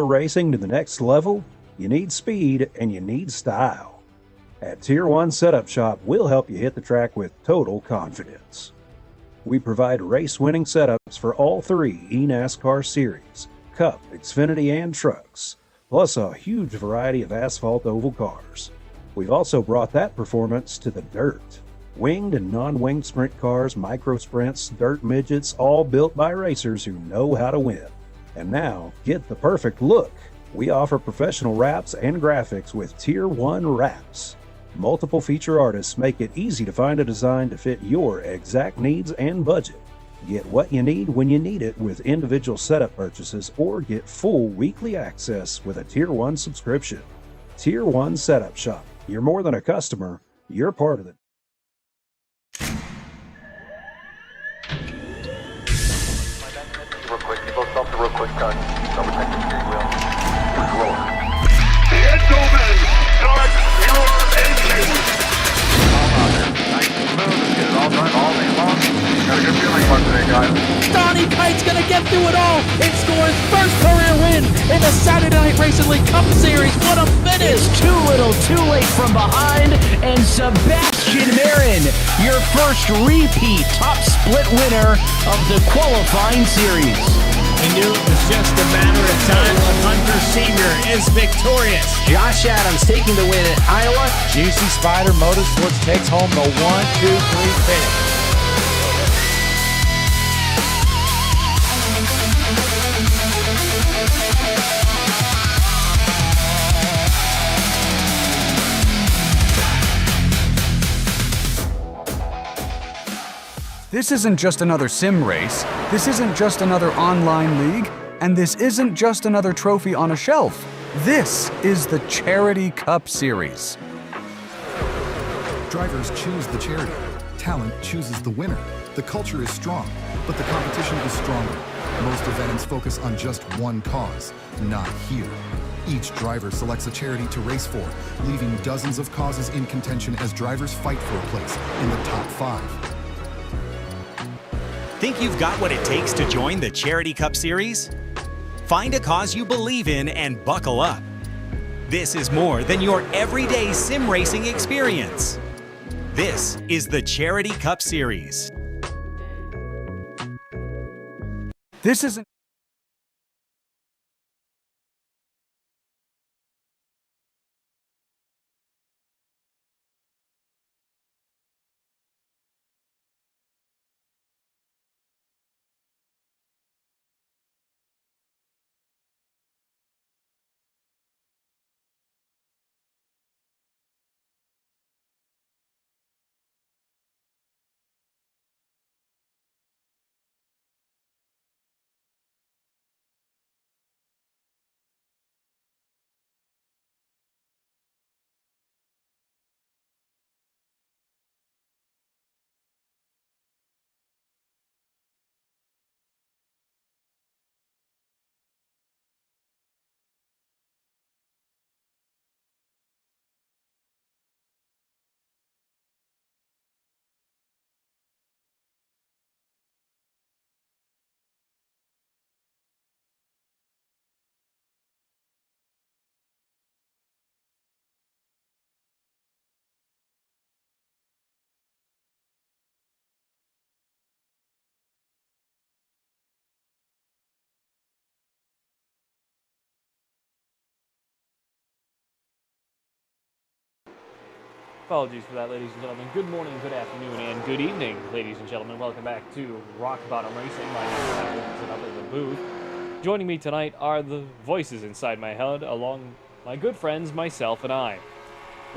racing to the next level, you need speed and you need style. At Tier 1 Setup Shop, we'll help you hit the track with total confidence. We provide race-winning setups for all three eNASCAR series, Cup, Xfinity, and trucks, plus a huge variety of asphalt oval cars. We've also brought that performance to the dirt. Winged and non-winged sprint cars, micro sprints, dirt midgets, all built by racers who know how to win. And now, get the perfect look. We offer professional wraps and graphics with Tier 1 wraps. Multiple feature artists make it easy to find a design to fit your exact needs and budget. Get what you need when you need it with individual setup purchases, or get full weekly access with a Tier 1 subscription. Tier 1 Setup Shop. You're more than a customer, you're part of it. Real quick, you both stop the real quick cut. Double check the steering wheel. Gentlemen, start your engines! Nice and smooth. Get it all done all day long. Got a good feeling about today, guys. Donnie Kite's gonna get through it all and score his first career win in the Saturday Night Racing League Cup Series. What a finish! It's too little, too late from behind, and Sebastian Marin, your first repeat top split winner of the qualifying series. We knew it was just a matter of time when Hunter Sr. is victorious. Josh Adams taking the win at Iowa. GC Spider Motorsports takes home the 1-2-3 finish. This isn't just another sim race, this isn't just another online league, and this isn't just another trophy on a shelf. This is the Charity Cup Series. Drivers choose the charity. Talent chooses the winner. The culture is strong, but the competition is stronger. Most events focus on just one cause, not here. Each driver selects a charity to race for, leaving dozens of causes in contention as drivers fight for a place in the top 5. Think you've got what it takes to join the Charity Cup Series? Find a cause you believe in and buckle up. This is more than your everyday sim racing experience. This is the Charity Cup Series. This isn't Apologies for that, ladies and gentlemen. Good morning, good afternoon, and good evening, ladies and gentlemen. Welcome back to Rock Bottom Racing. My name is Matt Wilkinson up in the booth. Joining me tonight are the voices inside my head, along my good friends, myself, and I.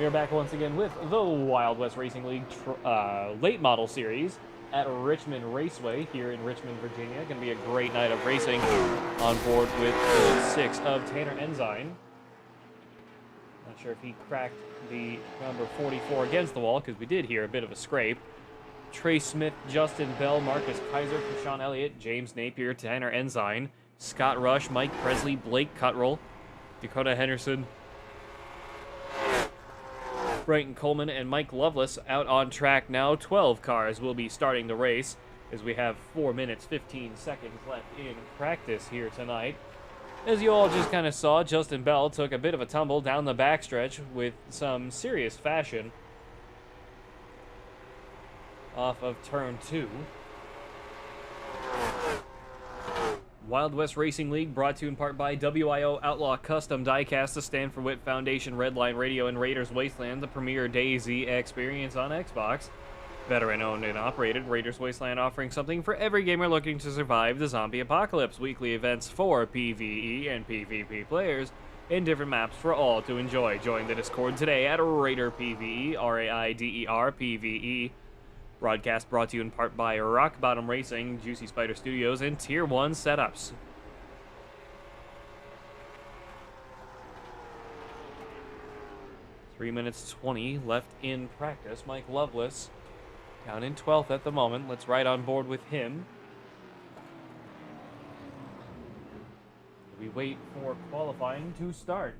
We are back once again with the Wild West Racing League Late Model Series at Richmond Raceway here in Richmond, Virginia. Going to be a great night of racing on board with the 6 of Tanner Ensign. Not sure if he cracked the number 44 against the wall, because we did hear a bit of a scrape. Trey Smith, Justin Bell, Marcus Kaiser, Sean Elliott, James Napier, Tanner Ensign, Scott Rush, Mike Presley, Blake Cuttrell, Dakota Henderson, Brighton Coleman, and Mike Lovelace out on track now. 12 cars will be starting the race as we have 4 minutes, 15 seconds left in practice here tonight. As you all just kind of saw, Justin Bell took a bit of a tumble down the backstretch with some serious fashion off of turn 2. Wild West Racing League, brought to you in part by WIO Outlaw Custom Diecast, the Stand for Wit Foundation, Redline Radio, and Raiders Wasteland, the premier DayZ experience on Xbox. Veteran owned and operated, Raiders Wasteland offering something for every gamer looking to survive the zombie apocalypse. Weekly events for PvE and PvP players, and different maps for all to enjoy. Join the Discord today at Raider PvE, RAIDER PvE. Broadcast brought to you in part by Rock Bottom Racing, Juicy Spider Studios, and Tier 1 Setups. Three minutes 20 left in practice. Mike Lovelace down in 12th at the moment. Let's ride on board with him. We wait for qualifying to start.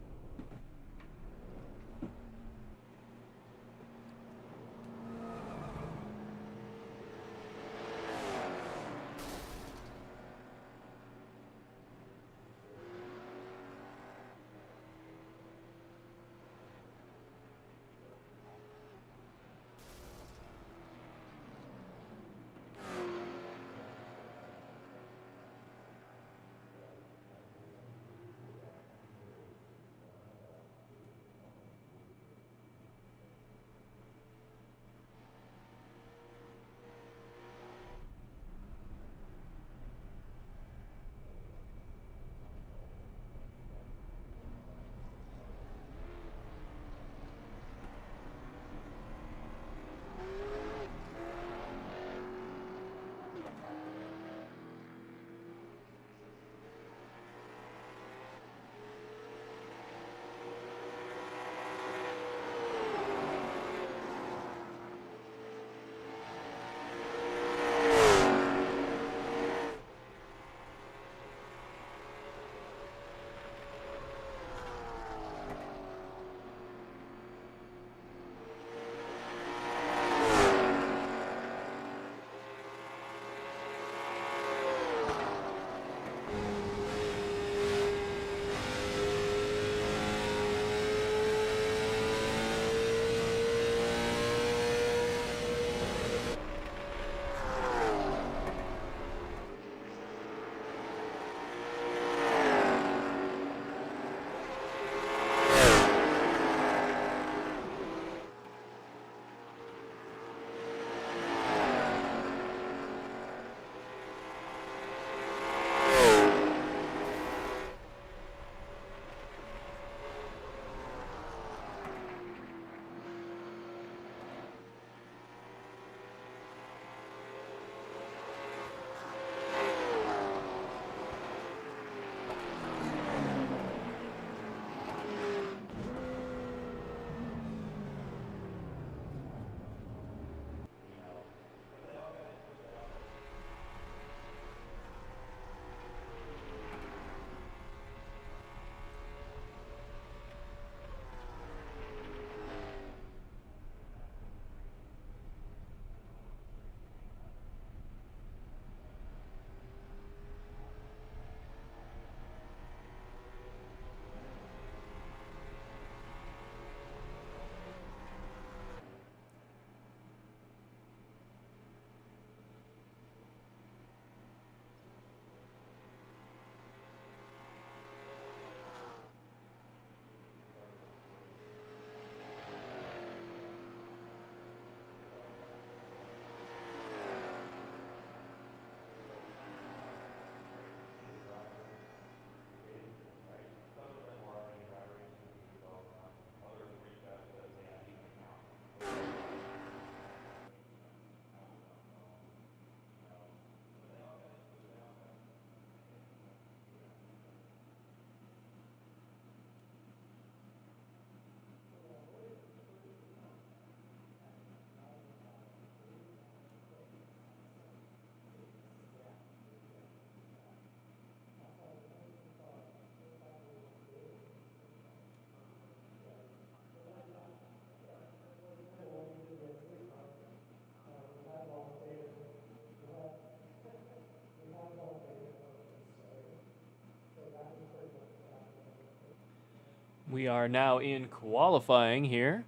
We are now in qualifying here.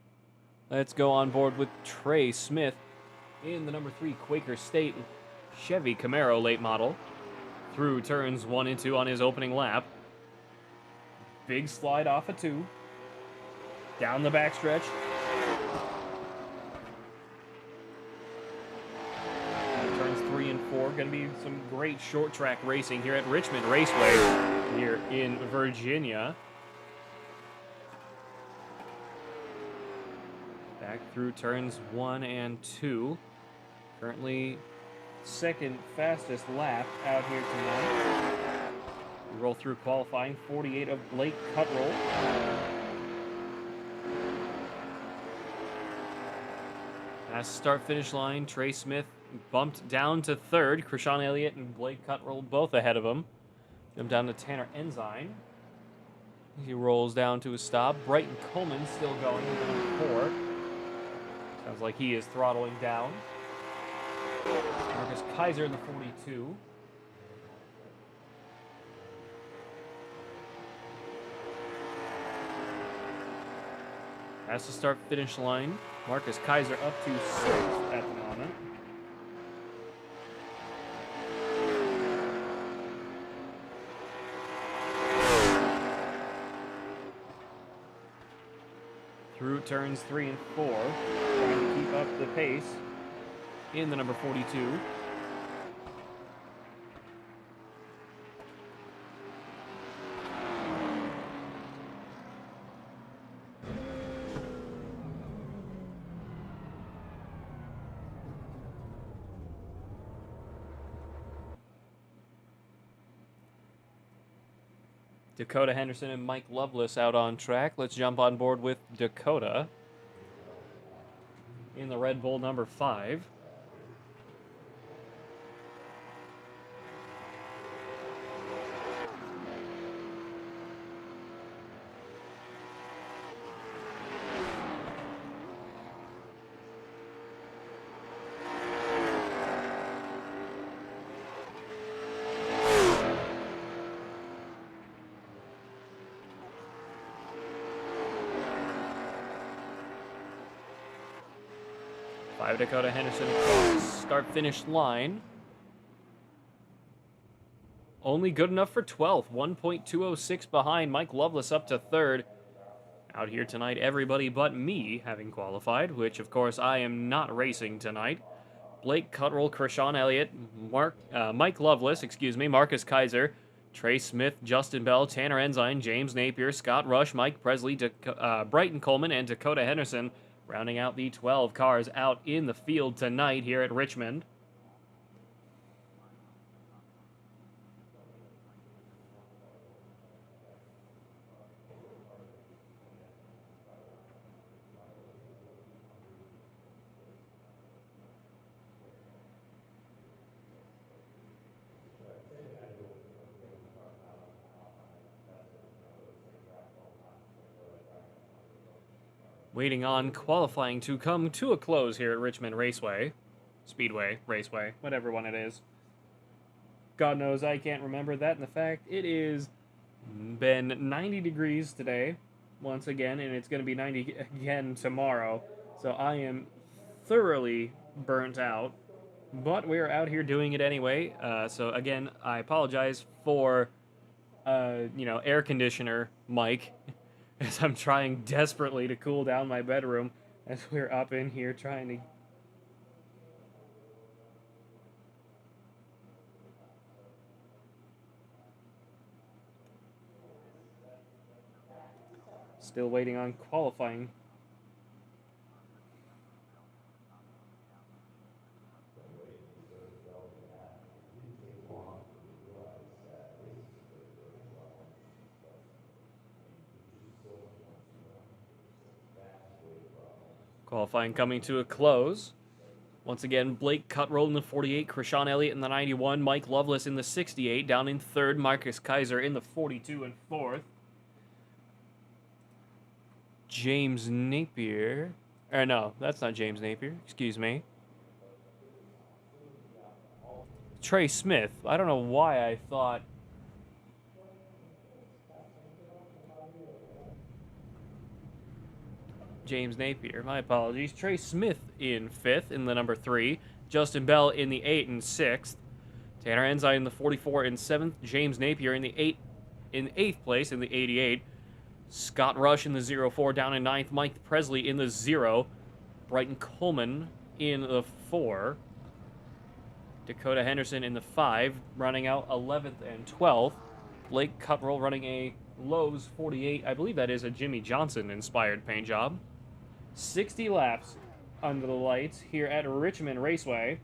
Let's go on board with Trey Smith in the number 3 Quaker State Chevy Camaro late model. Through turns 1 and 2 on his opening lap. Big slide off of 2. Down the backstretch. Turns 3 and 4. Going to be some great short track racing here at Richmond Raceway here in Virginia. Back through turns 1 and 2. Currently second fastest lap out here tonight. We roll through qualifying. 48 of Blake Cuttrell. As start-finish line, Trey Smith bumped down to third. Krishan Elliott and Blake Cuttrell both ahead of him. Jump down to Tanner Ensign. He rolls down to a stop. Brighton Coleman still going in number 4. Sounds like he is throttling down. Marcus Kaiser in the 42. As the start-finish line, Marcus Kaiser up to 6th at the moment. Through turns 3 and 4, trying to keep up the pace in the number 42. Dakota Henderson and Mike Lovelace out on track. Let's jump on board with Dakota in the Red Bull number 5. Dakota Henderson across the start-finish line. Only good enough for 12th. 1.206 behind. Mike Lovelace up to 3rd. Out here tonight, everybody but me having qualified, which, of course, I am not racing tonight. Blake Cuttrell, Krishan Elliott, Mike Lovelace, Marcus Kaiser, Trey Smith, Justin Bell, Tanner Ensign, James Napier, Scott Rush, Mike Presley, Brighton Coleman, and Dakota Henderson, rounding out the 12 cars out in the field tonight here at Richmond. Waiting on qualifying to come to a close here at Richmond Raceway. Speedway, Raceway, whatever one it is. God knows I can't remember that. And the fact, it is been 90 degrees today, once again, and it's going to be 90 again tomorrow. So I am thoroughly burnt out. But we're out here doing it anyway. So again, I apologize for, air conditioner Mike. As I'm trying desperately to cool down my bedroom as we're up in here trying to... Still waiting on qualifying. Qualifying coming to a close. Once again, Blake Cuttrell in the 48, Krishan Elliott in the 91, Mike Lovelace in the 68, down in 3rd, Marcus Kaiser in the 42 and 4th. James Napier. No, that's not James Napier. Excuse me. Trey Smith. I don't know why I thought James Napier, my apologies. Trey Smith in 5th in the number 3. Justin Bell in the 8 and 6th. Tanner Ensign in the 44 and 7th. James Napier in the 8th place in the 88. Scott Rush in the 0-4 down in 9th. Mike Presley in the 0. Brighton Coleman in the 4. Dakota Henderson in the 5, running out 11th and 12th. Blake Cuttrell running a Lowe's 48. I believe that is a Jimmy Johnson-inspired paint job. 60 laps under the lights here at Richmond Raceway.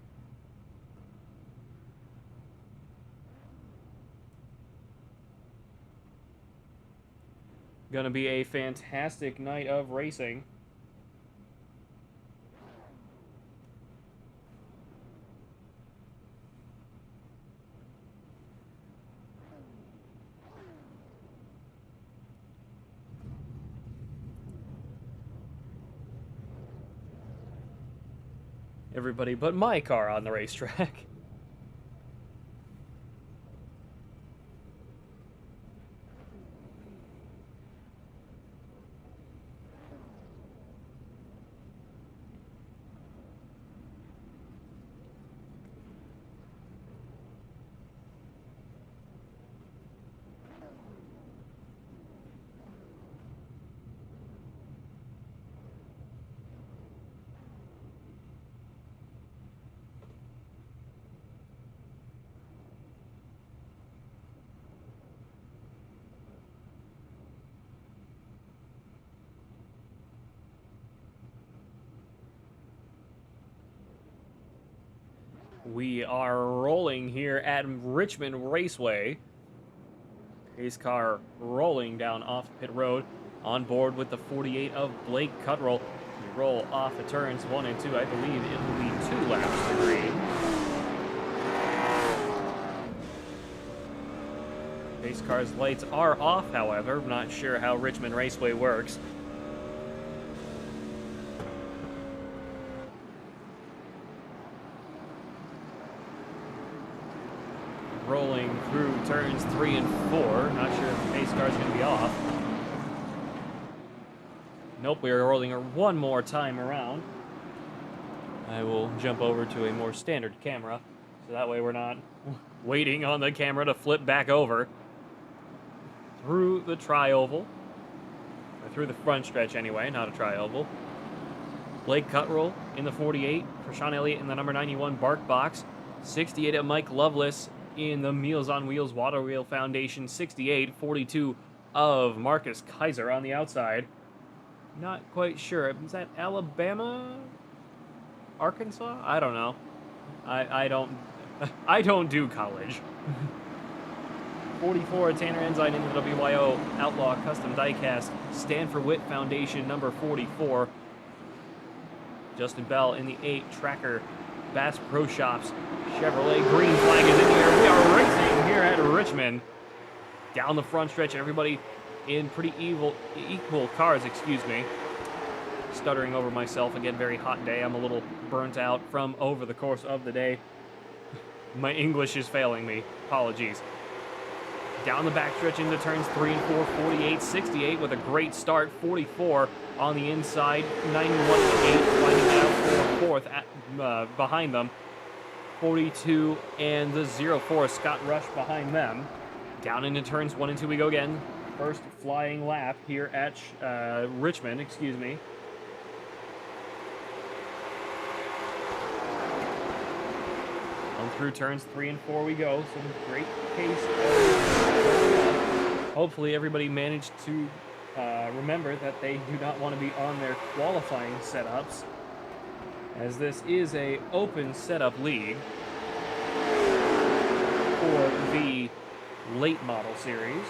Gonna be a fantastic night of racing. Everybody but my car on the racetrack. We are rolling here at Richmond Raceway. Pace car rolling down off pit road. On board with the 48 of Blake Cuttrell. We roll off the turns 1 and 2. I believe it will be 2 laps to green. Pace car's lights are off, however. Not sure how Richmond Raceway works. Rolling through turns 3 and 4. Not sure if the pace car's going to be off. Nope, we are rolling her one more time around. I will jump over to a more standard camera, so that way we're not waiting on the camera to flip back over. Through the tri-oval. Or through the front stretch anyway, not a tri-oval. Blake Cuttrell in the 48. Krishan Elliott in the number 91 Bark Box. 68 of Mike Lovelace in the Meals on Wheels Water Wheel Foundation. 68, 42 of Marcus Kaiser on the outside. Not quite sure. Is that Alabama? Arkansas? I don't know. I don't do college. 44 Tanner Ensign in the WYO Outlaw Custom Diecast Stanford Witt Foundation number 44. Justin Bell in the 8 Tracker Bass Pro Shops Chevrolet green flag is in the air. We are racing here at Richmond. Down the front stretch, everybody in pretty equal cars, excuse me. Stuttering over myself. Again, very hot day. I'm a little burnt out from over the course of the day. My English is failing me. Apologies. Down the backstretch into turns 3 and 4, 48, 68 with a great start. 44 on the inside, 91 and 8, finding out for fourth behind them. 42 and the 0-4, Scott Rush behind them. Down into turns 1 and 2 we go again. First flying lap here at Richmond, excuse me. On through turns 3 and 4 we go. Some great pace. Hopefully everybody managed to remember that they do not want to be on their qualifying setups, as this is a open setup league for the late model series.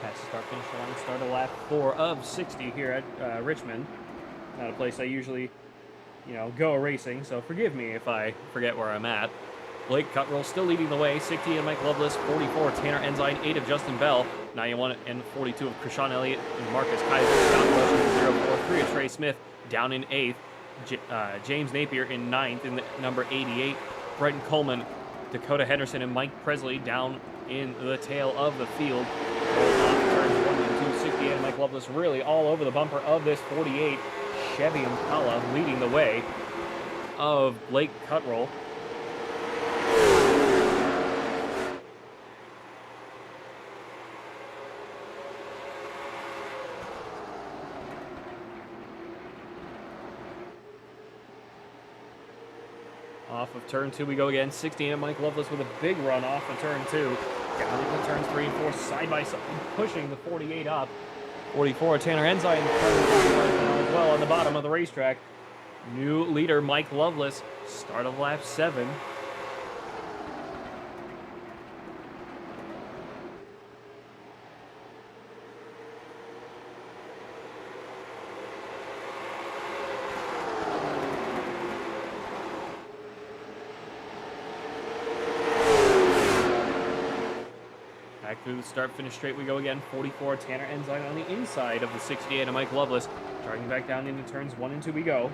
Past the start finish line, start of lap 4 of 60 here at Richmond. Not a place I usually, go racing, so forgive me if I forget where I'm at. Blake Cuttrell still leading the way. 60 of Mike Lovelace, 44 Tanner Ensign, 8 of Justin Bell, 91 and 42 of Krishan Elliott and Marcus Kaiser. Scott Rush in 0-4, 3 of Trey Smith, down in 8th. James Napier in 9th in number 88. Brenton Coleman, Dakota Henderson, and Mike Presley down in the tail of the field. Turns 1 and 2, 68, and Mike Loveless really all over the bumper of this 48. Chevy Impala leading the way of Blake Cuttrell. Off of turn 2 we go again. 16 and Mike Loveless with a big run off of turn 2. Down into turns 3 and 4, side by side, pushing the 48 up. 44, Tanner Ensign right now as well on the bottom of the racetrack. New leader Mike Loveless, start of lap 7. Back through the start-finish straight we go again. 44, Tanner Ensign on the inside of the 68 of Mike Loveless. Driving back down into turns 1 and 2 we go.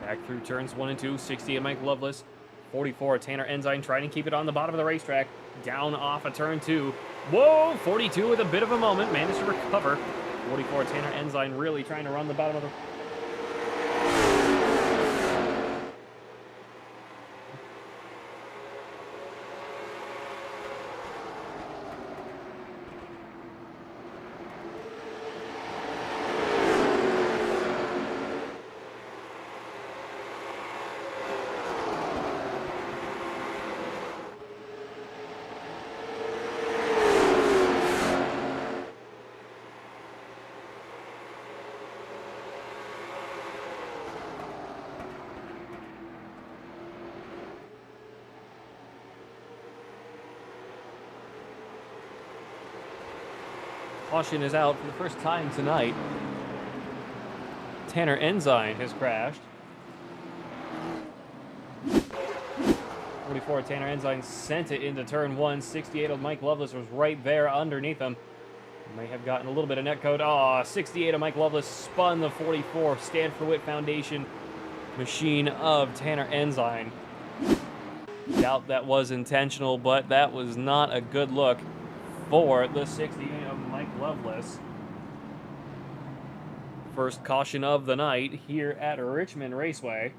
Back through turns 1 and 2, 60 of Mike Loveless. 44, Tanner Ensign trying to keep it on the bottom of the racetrack. Down off of turn 2. Whoa, 42 with a bit of a moment. Managed to recover. 44, Tanner Ensign really trying to run the bottom of the... Caution is out for the first time tonight. Tanner Ensign has crashed. 44, Tanner Ensign sent it into turn 1. 68 of Mike Loveless was right there underneath him. May have gotten a little bit of netcode. Oh, 68 of Mike Loveless spun the 44 Stanford Witt Foundation machine of Tanner Ensign. Doubt that was intentional, but that was not a good look for the 68 of Mike Loveless. First caution of the night here at Richmond Raceway.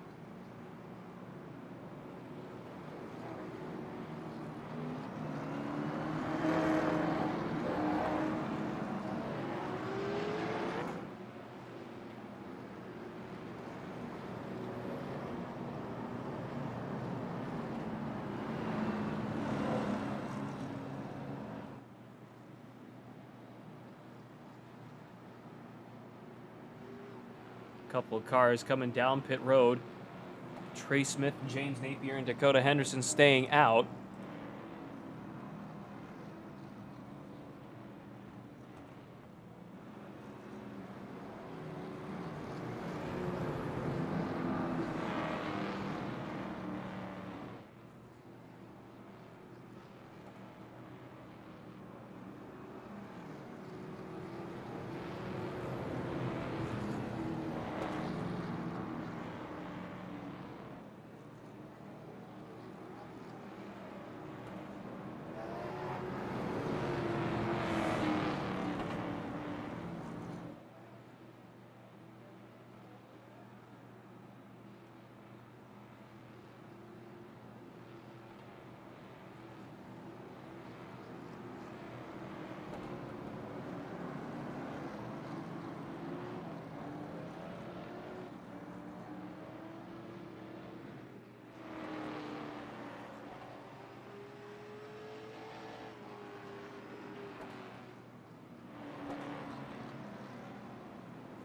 Couple of cars coming down pit road. Trey Smith, James Napier, and Dakota Henderson staying out.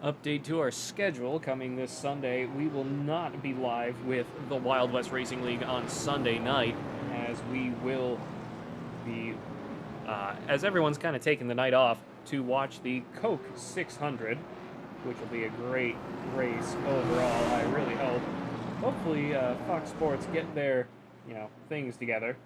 Update to our schedule coming this Sunday. We will not be live with the Wild West Racing League on Sunday night, as we will be as everyone's kind of taking the night off to watch the Coke 600, which will be a great race overall, I really hope. Hopefully, Fox Sports get their, things together.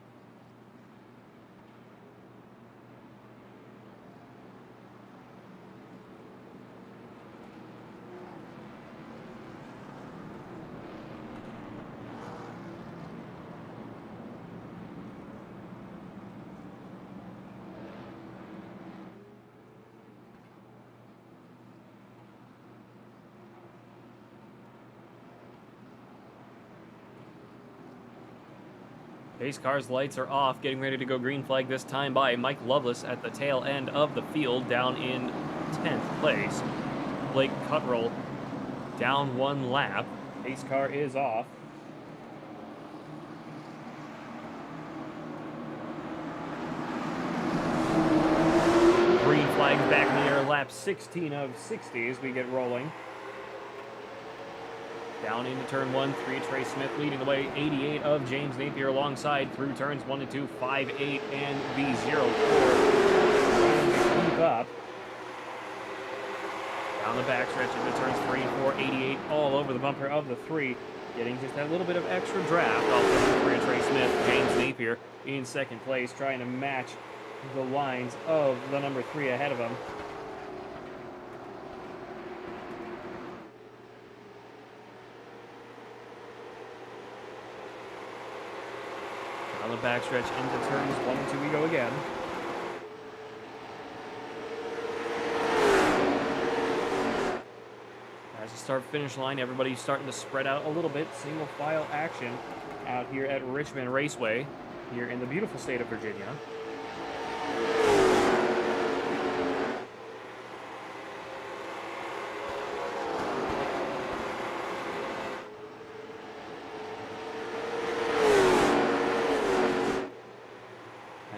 Pace car's lights are off, getting ready to go green flag this time by Mike Loveless at the tail end of the field, down in 10th place. Blake Cuttrell down one lap. Pace car is off. Green flag back in the air, lap 16 of 60 as we get rolling. Down into turn 1, 3, Trey Smith leading the way, 88 of James Napier alongside through turns 1 and 2, 5, 8, and V04. Trying to keep up. Down the backstretch into turns 3 and 4, 88 all over the bumper of the 3, getting just that little bit of extra draft off the 3 Trey Smith. James Napier in second place, trying to match the lines of the number 3 ahead of him. On the backstretch into turns 1 and 2 we go again. As the start-finish line, everybody's starting to spread out a little bit. Single file action out here at Richmond Raceway, here in the beautiful state of Virginia.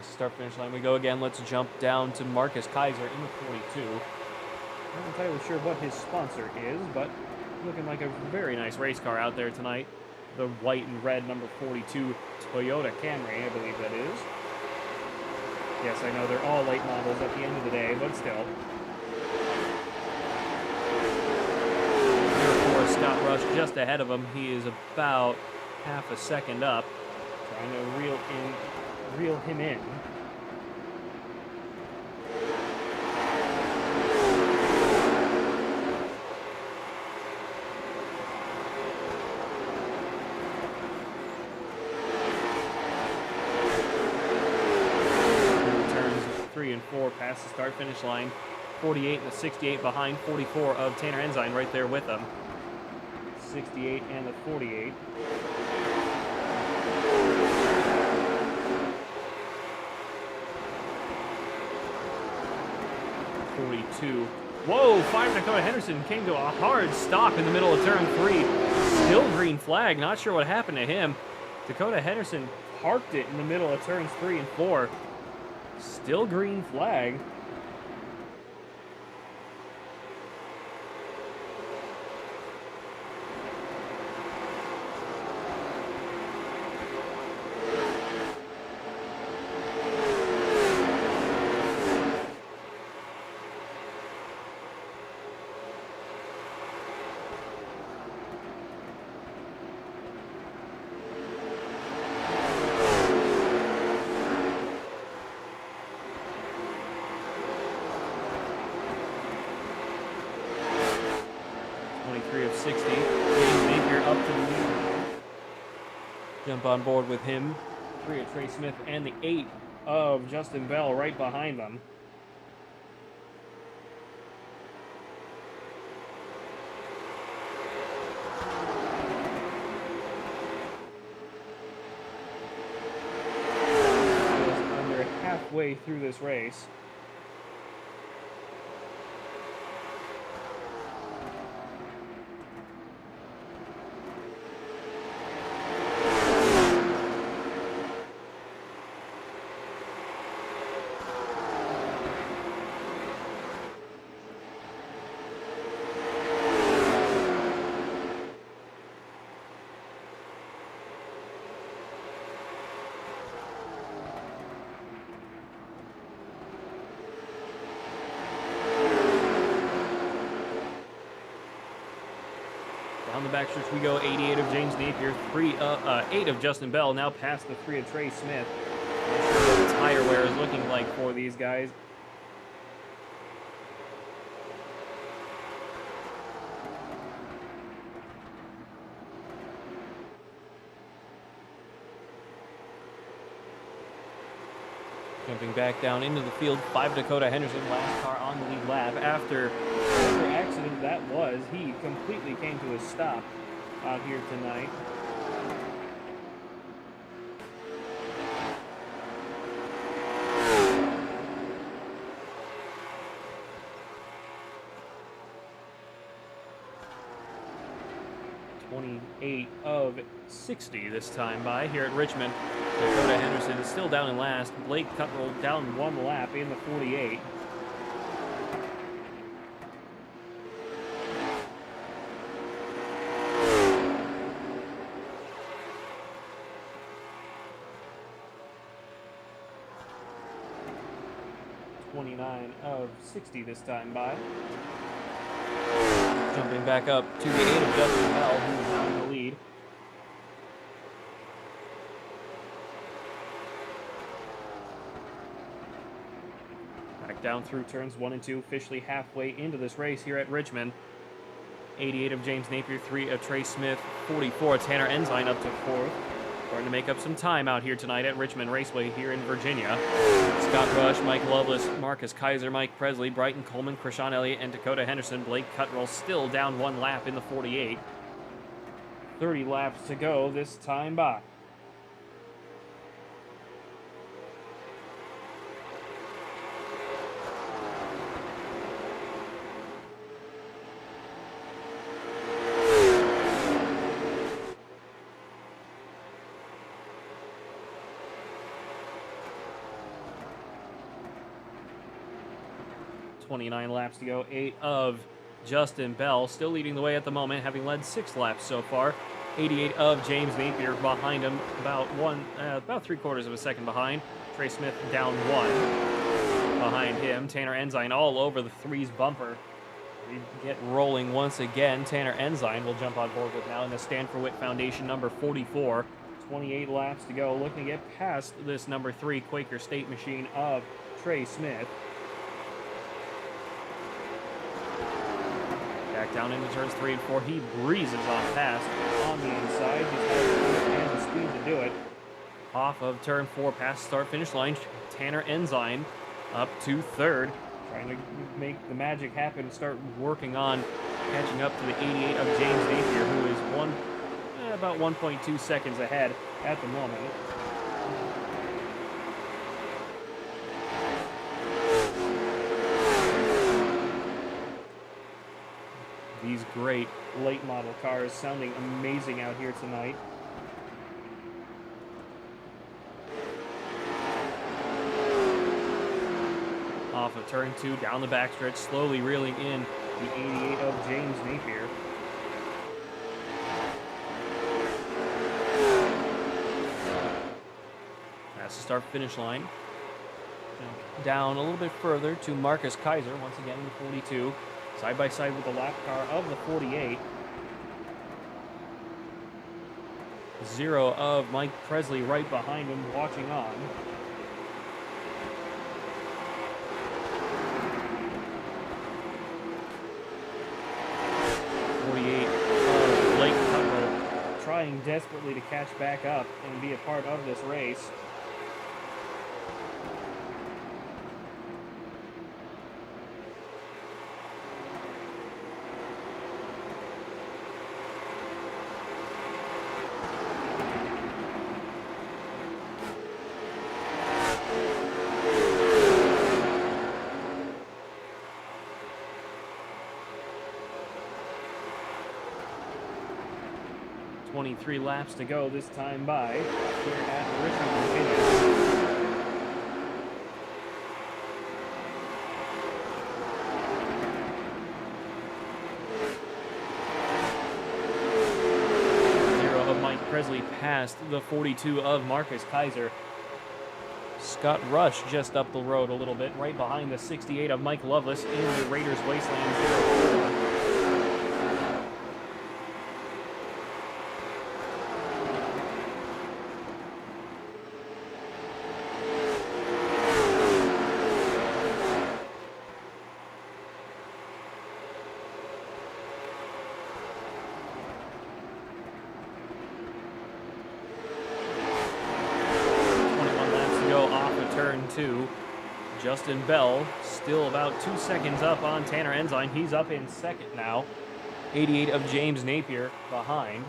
Start finish line we go again. Let's jump down to Marcus Kaiser in the 42. Not entirely sure what his sponsor is, but looking like a very nice race car out there tonight. The white and red number 42 Toyota Camry, I believe that is. Yes, I know they're all late models at the end of the day, but still. Here for Scott Rush just ahead of him. He is about half a second up, trying to reel him in. Turns 3 and 4 past the start finish line. 48 and the 68 behind. 44 of Tanner Ensign right there with them. 68 and the 48. Whoa, 5 Dakota Henderson came to a hard stop in the middle of turn 3. Still green flag, not sure what happened to him. Dakota Henderson parked it in the middle of turns 3 and 4. Still green flag. Of 60. James Napier up to the lead. Jump on board with him. 3 of Trey Smith and the 8 of Justin Bell right behind them. Just under halfway through this race. Down the backstretch we go. 88 of James Napier, 8 of Justin Bell. Now past the 3 of Trey Smith. Not sure what the tire wear is looking like for these guys. Jumping back down into the field, 5 Dakota Henderson, last car on the lead lap. After the accident that was, he completely came to a stop out here tonight. .28 of 60 this time by here at Richmond. Dakota Henderson is still down in last. Blake Cuttrell down 1 lap in the 48. .29 of 60 this time by. Jumping back up to the 8 of Justin Bell, who is now in the lead. Back down through turns 1 and 2, officially halfway into this race here at Richmond. 88 of James Napier, 3 of Trey Smith, 44 Tanner Ensign up to 4th. Starting to make up some time out here tonight at Richmond Raceway here in Virginia. Scott Rush, Mike Lovelace, Marcus Kaiser, Mike Presley, Brighton Coleman, Krishan Elliott, and Dakota Henderson. Blake Cuttrell still down 1 lap in the 48. 30 laps to go this time by. .29 laps to go. 8 of Justin Bell still leading the way at the moment, having led 6 laps so far. 88 of James Napier behind him, about 3/4 of a second behind. Trey Smith down 1 behind him. Tanner Ensign all over the 3's bumper. We get rolling once again. Tanner Ensign will jump on board with now in the Stand for Wit Foundation number 44. 28 laps to go, looking to get past this number 3 Quaker State machine of Trey Smith. Back down into turns 3 and 4. He breezes on past on the inside. He's got the speed to do it. Off of turn 4 past start-finish line. Tanner Ensign up to 3rd. Trying to make the magic happen and start working on catching up to the 88 of James Napier, who is about 1.2 seconds ahead at the moment. These great late model cars sounding amazing out here tonight. Off of turn 2, down the backstretch, slowly reeling in the 88 of James Napier. That's the start finish line. Down a little bit further to Marcus Kaiser, once again in the 42. Side by side with the lap car of the 48. 0 of Mike Presley right behind him, watching on. Blake Cuttrell trying desperately to catch back up and be a part of this race. .23 laps to go this time by here at Richmond, Virginia. Mike Presley past the 42 of Marcus Kaiser. Scott Rush just up the road a little bit, right behind the 68 of Mike Lovelace in the Raiders Wasteland 04. 2. Justin Bell still about 2 seconds up on Tanner Ensign. He's up in second now. 88 of James Napier behind.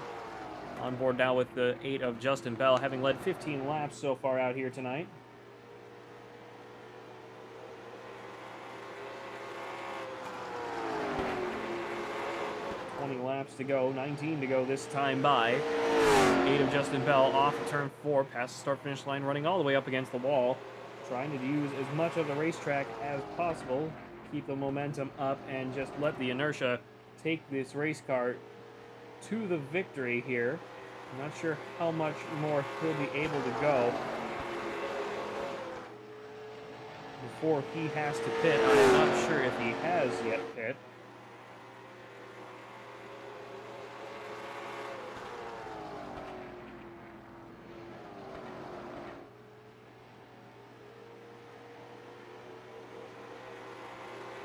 On board now with the 8 of Justin Bell, having led 15 laps so far out here tonight. Laps to go, 19 to go this time by. 8 of Justin Bell off of turn 4, past the start-finish line, running all the way up against the wall. Trying to use as much of the racetrack as possible, keep the momentum up, and just let the inertia take this race car to the victory here. I'm not sure how much more he'll be able to go before he has to pit. I'm not sure if he has yet pit.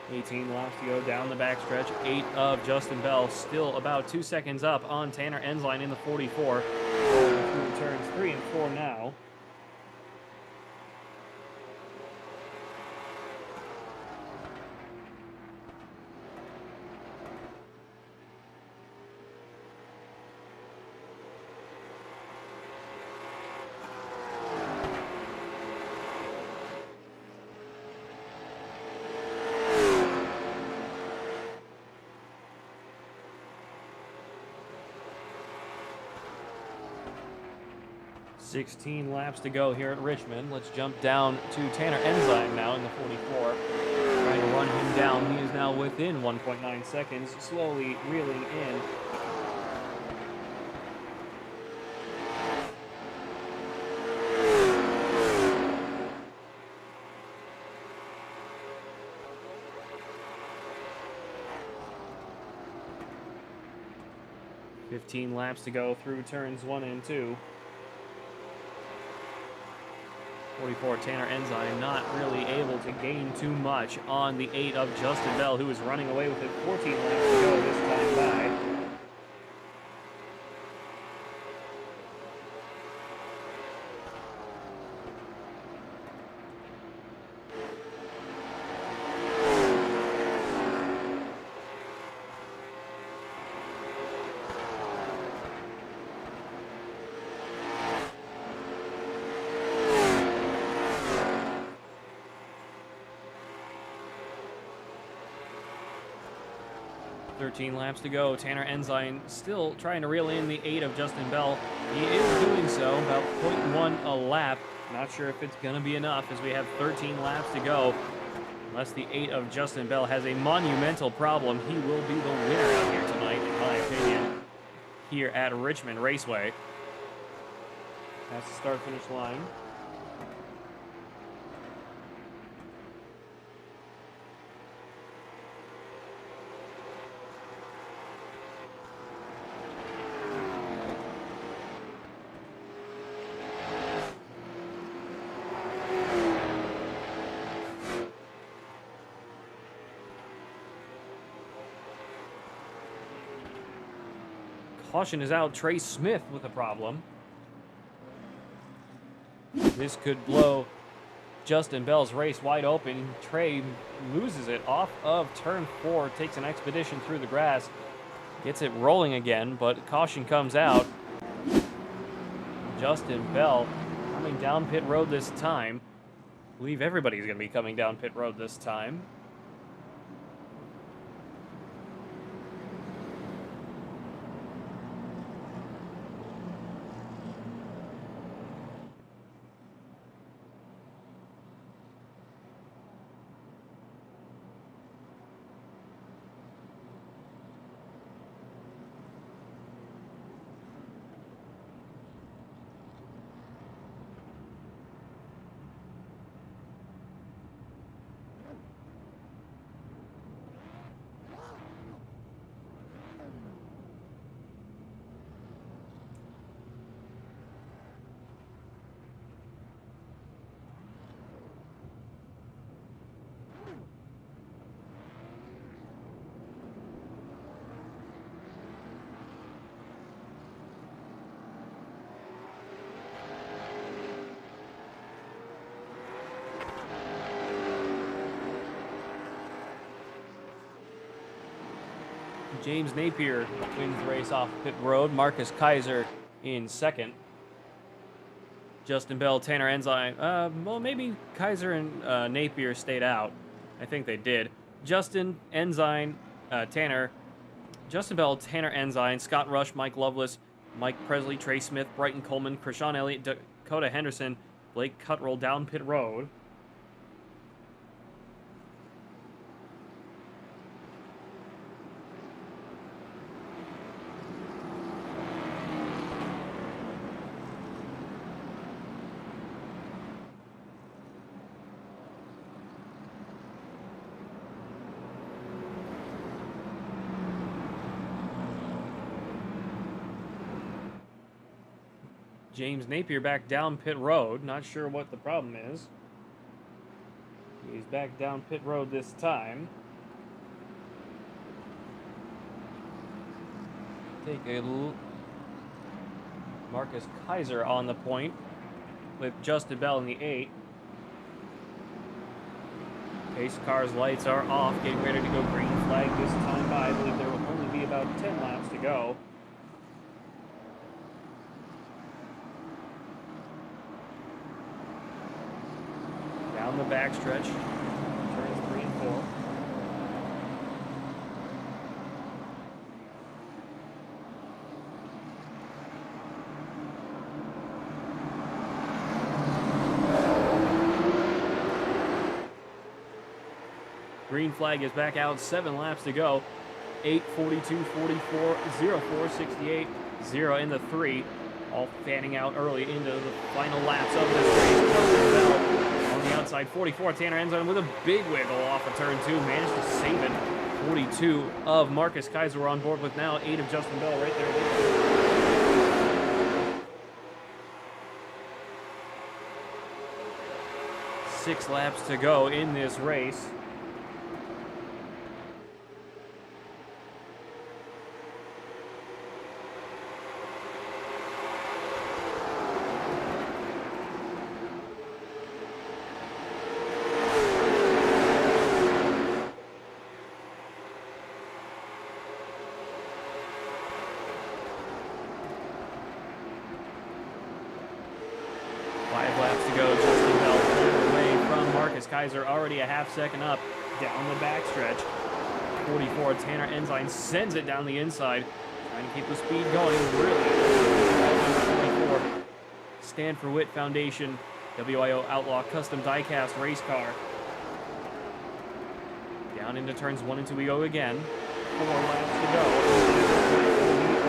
$18 laps to go down the backstretch. 8 of Justin Bell, still about 2 seconds up on Tanner Ensign in the 44. Through turns 3 and 4 now. $16 laps to go here at Richmond. Let's jump down to Tanner Ensign now in the 44. Trying to run him down. He is now within 1.9 seconds, slowly reeling in. $15 laps to go through turns 1 and 2. 44 Tanner Ensign not really able to gain too much on the 8 of Justin Bell, who is running away with it. 14 laps to go this time by. Laps to go. Tanner Ensign still trying to reel in the 8 of Justin Bell. He is doing so, about 0.1 a lap. Not sure if it's going to be enough as we have 13 laps to go. Unless the 8 of Justin Bell has a monumental problem, he will be the winner out here tonight, in my opinion, here at Richmond Raceway. That's the start-finish line. Caution is out. Trey Smith with a problem. This could blow Justin Bell's race wide open. Trey loses it off of turn 4, takes an expedition through the grass, gets it rolling again, but caution comes out. Justin Bell coming down pit road this time. I believe everybody's going to be coming down pit road this time. James Napier wins the race off pit road. Marcus Kaiser in second. Justin Bell, Tanner Ensign. Well, maybe Kaiser and Napier stayed out. I think they did. Justin Ensign, Tanner. Justin Bell, Tanner Ensign, Scott Rush, Mike Loveless, Mike Presley, Trey Smith, Brighton Coleman, Krishan Elliott, Dakota Henderson, Blake Cuttrell down pit road. James Napier back down pit road. Not sure what the problem is. He's back down pit road this time. Take a look. Marcus Kaiser on the point with Justin Bell in the 8. Pace car's lights are off, getting ready to go green flag this time by. I believe there will only be about 10 laps to go. Down the backstretch, turns 3 and 4. Green flag is back out, 7 laps to go. 8, 42, 44, 0, 4, 68, 0 in the 3. All fanning out early into the final laps of this race. Justin Bell on the outside, 44, Tanner Ensign with a big wiggle off of turn 2, managed to save it. 42 of Marcus Kaiser on board with now 8 of Justin Bell right there with him. 6 laps to go in this race. Kaiser already a half second up down the backstretch. 44, Tanner Ensign sends it down the inside, trying to keep the speed going. Really, 24, Stand for Wit Foundation, WIO Outlaw Custom Diecast race car. Down into turns 1 and 2 we go again. 4 laps to go.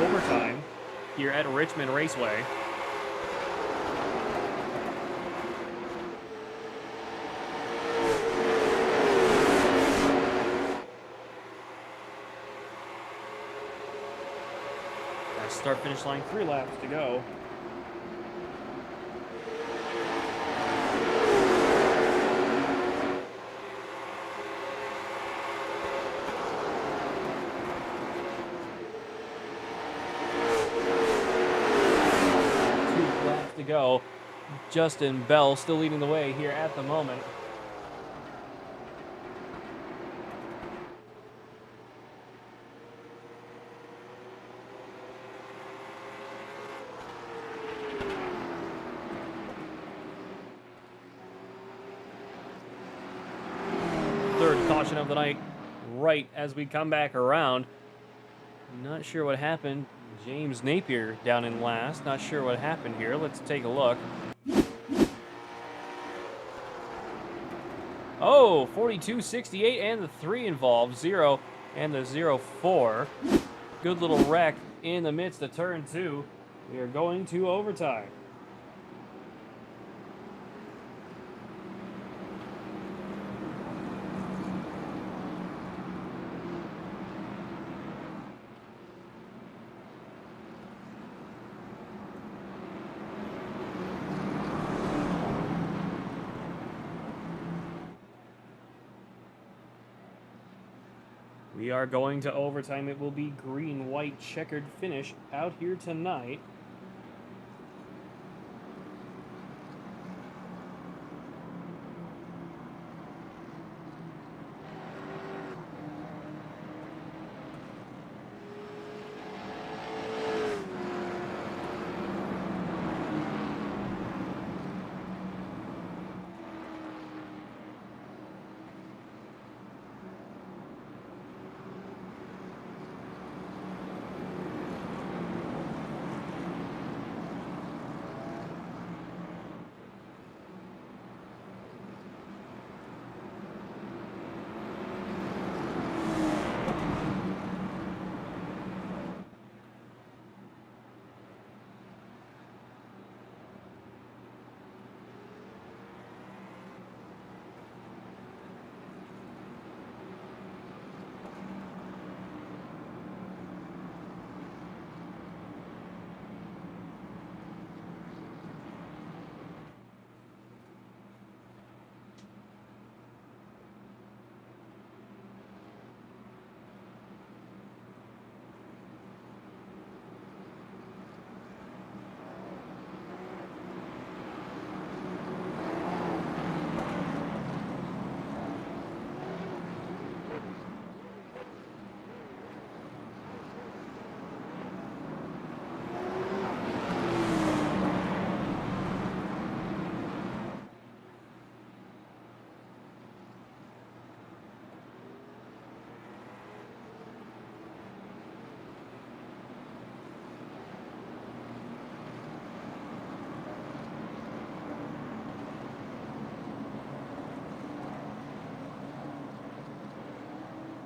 Overtime here at Richmond Raceway. Start finish line, 3 laps to go. Two laps to go. Justin Bell still leading the way here at the moment. Caution of the night right as we come back around. Not sure what happened. James Napier down in last. Not sure what happened here. Let's take a look. Oh, 42-68 and the 3 involved. 0 and the 0-4. Good little wreck in the midst of turn 2. We are going to overtime. We are going to overtime. It will be green-white checkered finish out here tonight.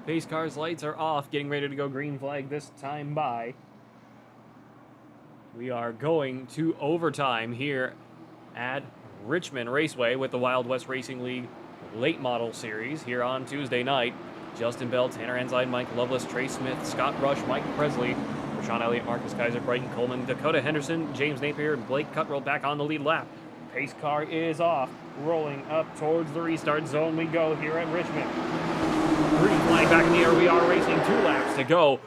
Pace car's lights are off, getting ready to go green flag this time by. We are going to overtime here at Richmond Raceway with the Wild West Racing League Late Model Series here on Tuesday night. Justin Bell, Tanner Ensign, Mike Loveless, Trey Smith, Scott Rush, Mike Presley, Rashawn Elliott, Marcus Kaiser, Brighton Coleman, Dakota Henderson, James Napier, and Blake Cuttrell back on the lead lap. Pace car is off, rolling up towards the restart zone we go here at Richmond. Green flag back in the air, we are racing 2 laps to go.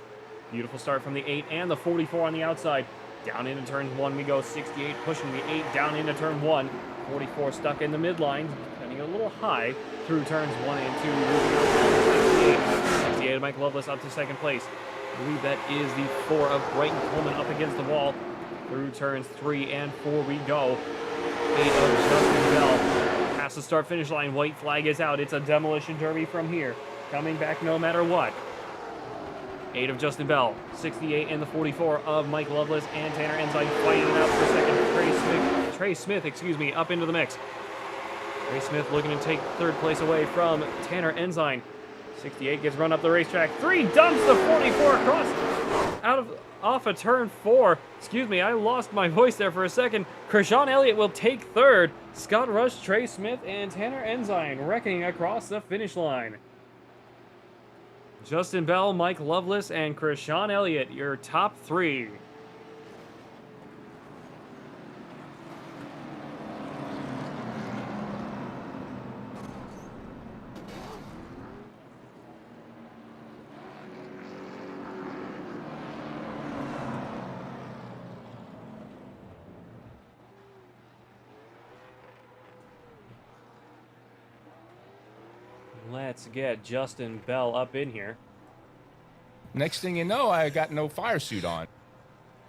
Beautiful start from the 8 and the 44 on the outside. Down into turn 1 we go, 68 pushing the 8 down into turn 1. 44 stuck in the midline, getting a little high through turns 1 and 2. Moving up 68, Mike Loveless up to second place. I believe that is the 4 of Brighton Coleman up against the wall. Through turns 3 and 4 we go. 8 of Justin Bell. Past the start-finish line, white flag is out. It's a demolition derby from here. Coming back no matter what. 8 of Justin Bell, 68 and the 44 of Mike Loveless and Tanner Ensign fighting it out for second. Trey Smith, up into the mix. Trey Smith looking to take third place away from Tanner Ensign. 68 gets run up the racetrack. 3 dumps the 44 across off of turn 4. I lost my voice there for a second. Krishan Elliott will take third. Scott Rush, Trey Smith, and Tanner Ensign wrecking across the finish line. Justin Bell, Mike Loveless, and Krishan Elliott, your top 3. Let's get Justin Bell up in here. Next thing you know, I got no fire suit on.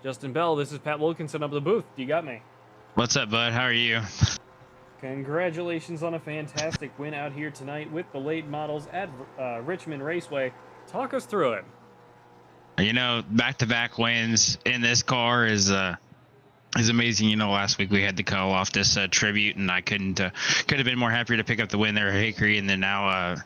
Justin Bell, this is Pat Wilkinson up the booth. You got me. What's up, bud? How are you? Congratulations on a fantastic win out here tonight with the late models at Richmond Raceway. Talk us through it. You know, back-to-back wins in this car is amazing. You know, last week we had to call off this tribute, and I could have been more happier to pick up the win there at Hickory, and then now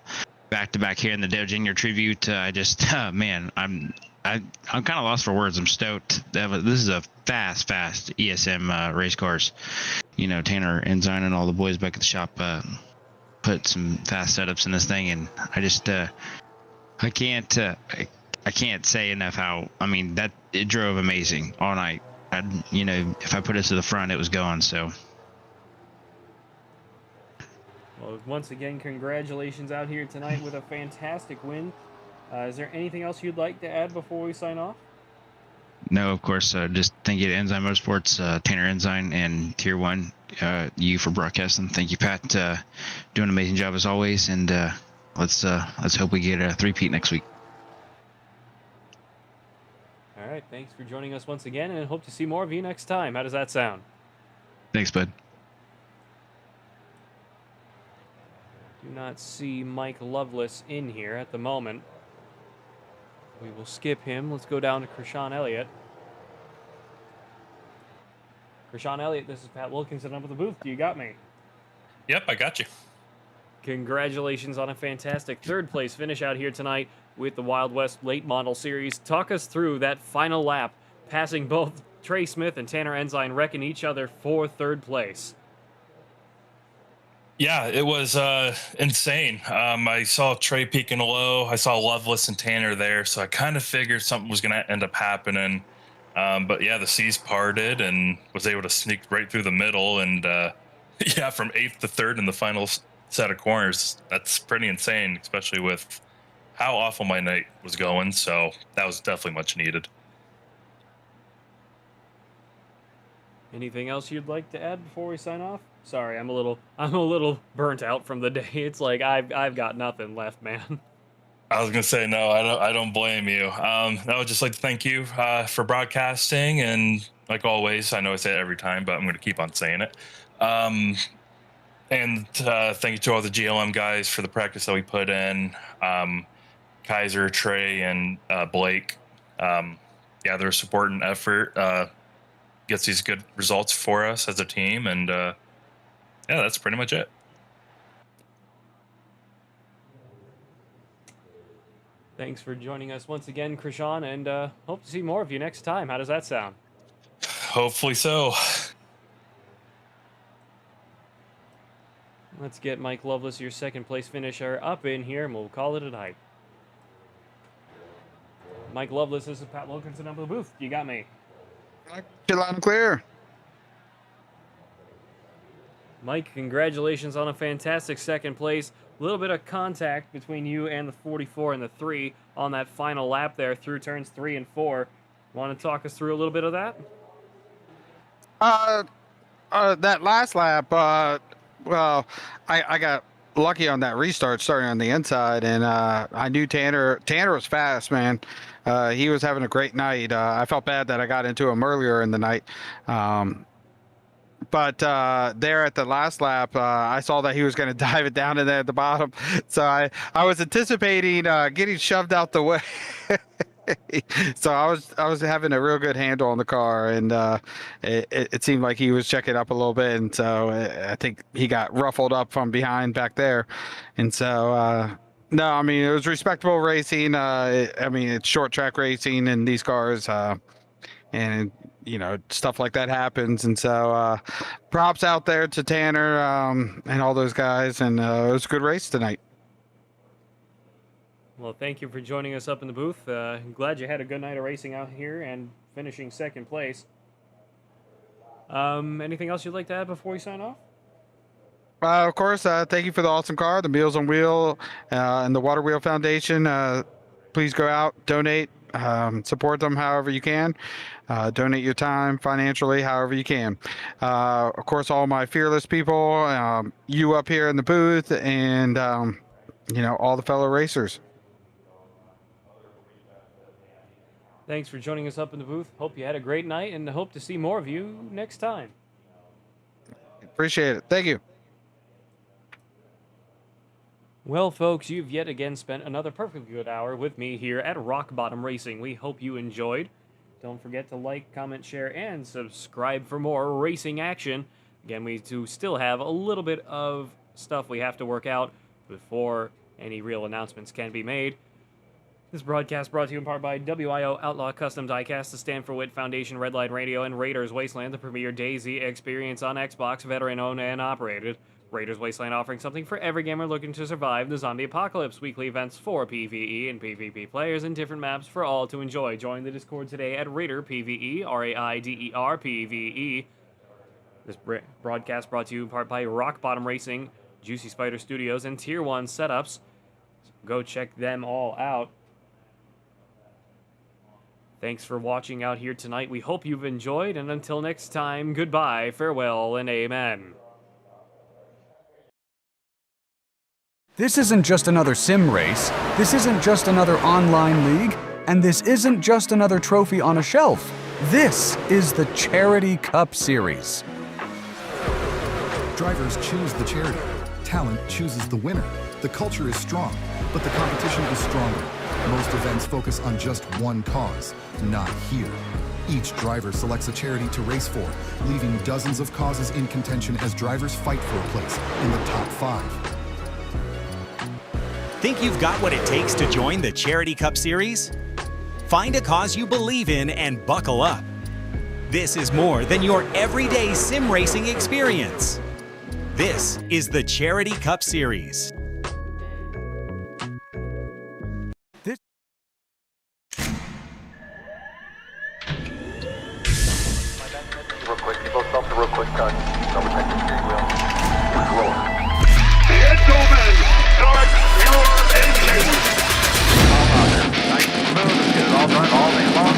back-to-back here in the Dale Jr. tribute. Man, I'm kind of lost for words. I'm stoked. This is a fast ESM race cars. You know, Tanner Ensign and all the boys back at the shop put some fast setups in this thing, and I can't say enough how, that it drove amazing all night. If I put us to the front, it was going. So, well, once again, congratulations out here tonight with a fantastic win. Is there anything else you'd like to add before we sign off? No, of course. Just thank you to Ensign Motorsports, Tanner Ensign, and Tier 1, you for broadcasting. Thank you, Pat. Doing an amazing job as always, and let's hope we get a three-peat next week. All right, thanks for joining us once again, and hope to see more of you next time. How does that sound? Thanks, bud. Do not see Mike Loveless in here at the moment. We will skip him. Let's go down to Krishan Elliott. Krishan Elliott, this is Pat Wilkinson up at the booth. You got me. Yep, I got you. Congratulations on a fantastic third place finish out here tonight with the Wild West Late Model Series. Talk us through that final lap, passing both Trey Smith and Tanner Ensign, wrecking each other for third place. Yeah, it was insane. I saw Trey peeking low. I saw Loveless and Tanner there, so I kind of figured something was going to end up happening. But yeah, the seas parted and was able to sneak right through the middle. And yeah, from 8th to 3rd in the final set of corners, that's pretty insane, especially with how awful my night was going. So that was definitely much needed. Anything else you'd like to add before we sign off? Sorry, I'm a little burnt out from the day. It's like I've got nothing left, man. I was gonna say no. I don't blame you. I would just like to thank you for broadcasting, and like always, I know I say it every time, but I'm gonna keep on saying it. And thank you to all the GLM guys for the practice that we put in. Kaiser, Trey, and Blake. Yeah, their support and effort gets these good results for us as a team, and yeah, that's pretty much it. Thanks for joining us once again, Krishan, and hope to see more of you next time. How does that sound? Hopefully so. Let's get Mike Lovelace, your second place finisher, up in here, and we'll call it a night. Mike Lovelace, this is Pat Wilkinson up in the booth. You got me. Loud and clear. Mike, congratulations on a fantastic second place. A little bit of contact between you and the 44 and the 3 on that final lap there through turns 3 and 4. Want to talk us through a little bit of that? That last lap, well, I got lucky on that restart starting on the inside, and I knew Tanner was fast, man. He was having a great night. I felt bad that I got into him earlier in the night. But there at the last lap, I saw that he was going to dive it down in there at the bottom. So I was anticipating getting shoved out the way. So I was having a real good handle on the car, and it seemed like he was checking up a little bit, and so I think he got ruffled up from behind back there. And so no, I mean, it was respectable racing. I mean, it's short track racing in these cars, and you know, stuff like that happens. And so props out there to Tanner and all those guys, and it was a good race tonight. Well, thank you for joining us up in the booth. Glad you had a good night of racing out here and finishing second place. Anything else you'd like to add before we sign off? Of course, thank you for the awesome car, the Meals on Wheel, and the Water Wheel Foundation. Please go out, donate, support them however you can. Donate your time financially, however you can. Of course, all my fearless people, you up here in the booth, and you know, all the fellow racers. Thanks for joining us up in the booth. Hope you had a great night, and hope to see more of you next time. Appreciate it. Thank you. Well, folks, you've yet again spent another perfectly good hour with me here at Rock Bottom Racing. We hope you enjoyed. Don't forget to like, comment, share, and subscribe for more racing action. Again, we do still have a little bit of stuff we have to work out before any real announcements can be made. This broadcast brought to you in part by WIO Outlaw Custom Diecast, the Stanford Witt Foundation, Red Light Radio, and Raiders Wasteland, the premier DayZ experience on Xbox, veteran-owned and operated. Raiders Wasteland offering something for every gamer looking to survive the zombie apocalypse. Weekly events for PvE and PvP players and different maps for all to enjoy. Join the Discord today at Raider PvE, RAIDER PvE. This broadcast brought to you in part by Rock Bottom Racing, Juicy Spider Studios, and Tier 1 Setups. So go check them all out. Thanks for watching out here tonight. We hope you've enjoyed, and until next time, goodbye, farewell, and amen. This isn't just another sim race, this isn't just another online league, and this isn't just another trophy on a shelf. This is the Charity Cup Series. Drivers choose the charity. Talent chooses the winner. The culture is strong, but the competition is stronger. Most events focus on just one cause, not here. Each driver selects a charity to race for, leaving dozens of causes in contention as drivers fight for a place in the top 5. Think you've got what it takes to join the Charity Cup Series? Find a cause you believe in and buckle up. This is more than your everyday sim racing experience. This is the Charity Cup Series. Real quick, you both stop the real quick, double check the steering wheel. Gentlemen, start your engines. Nice and smooth, let's get it all done all day long.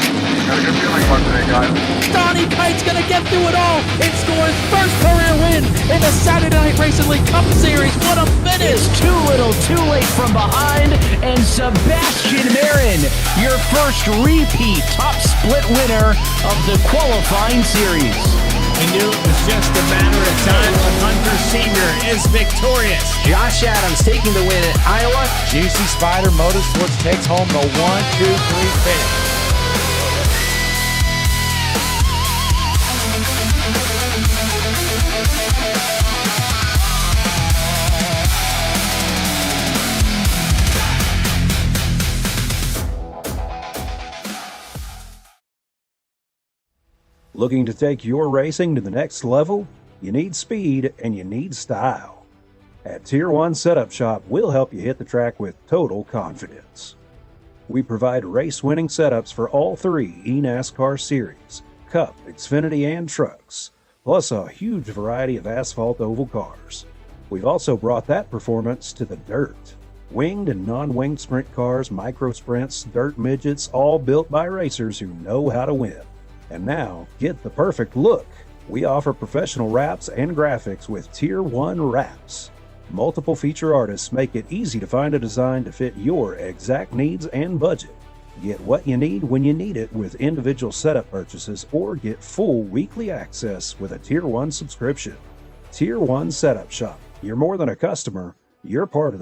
Got a good feeling about today, guys. Donnie Kite's gonna get through it all and score his first career win in the Saturday Night Racing League Cup Series. What a finish! It's too little, too late from behind, and Sebastian Marin, your first repeat top split winner of the qualifying series. We knew it was just a matter of time. Hunter Sr. is victorious. Josh Adams taking the win at Iowa. Juicy Spider Motorsports takes home the 1-2-3 finish. Looking to take your racing to the next level? You need speed and you need style. At Tier 1 Setup Shop, we'll help you hit the track with total confidence. We provide race-winning setups for all three eNASCAR series, Cup, Xfinity, and trucks, plus a huge variety of asphalt oval cars. We've also brought that performance to the dirt. Winged and non-winged sprint cars, micro sprints, dirt midgets, all built by racers who know how to win. And now, get the perfect look. We offer professional wraps and graphics with Tier 1 wraps. Multiple feature artists make it easy to find a design to fit your exact needs and budget. Get what you need when you need it with individual setup purchases, or get full weekly access with a Tier 1 subscription. Tier 1 Setup Shop. You're more than a customer, you're part of the